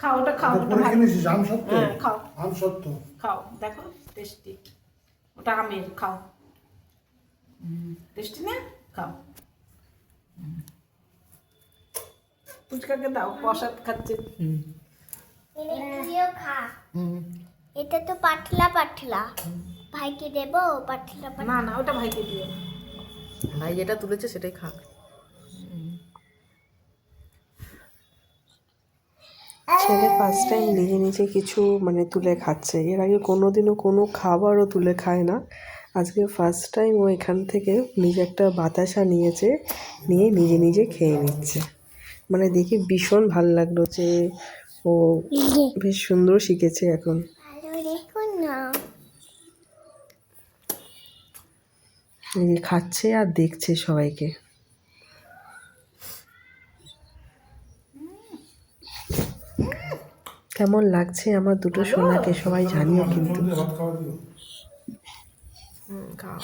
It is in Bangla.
খাও, ওটা খাও, ওটা ভালো। হ্যাঁ, খাও খাও, দেখো টেস্টি, ওটা আমের, খাও। টেস্টি না? খাও। ফুচকাকে দাও, প্রসাদ খাচ্ছে। তুইও খা। এটা তো পাতলা পাতলা, ভাইকে দেবো পাতলা পাতলা? না না, ওটা ভাইকে দিও। ভাই যেটা তুলেছে সেটাই খা। ছেলে ফার্স্ট টাইম নিজে নিজে কিছু মানে তুলে খাচ্ছে। এর আগে কোনোদিনও কোনো খাবারও তুলে খায় না। আজকে ফার্স্ট টাইম ও এখান থেকে নিজে একটা বাতাসা নিয়েছে, নিয়ে নিজে নিজে খেয়ে নিচ্ছে। মানে দেখে ভীষণ ভালো লাগলো যে ও বেশ সুন্দর শিখেছে এখন। ভালো দেখুন না। এই যে খাচ্ছে আর দেখছে সবাইকে। কেমন লাগছে আমার দুটো সোনাকে সবাই জানিও কিন্তু। খাও।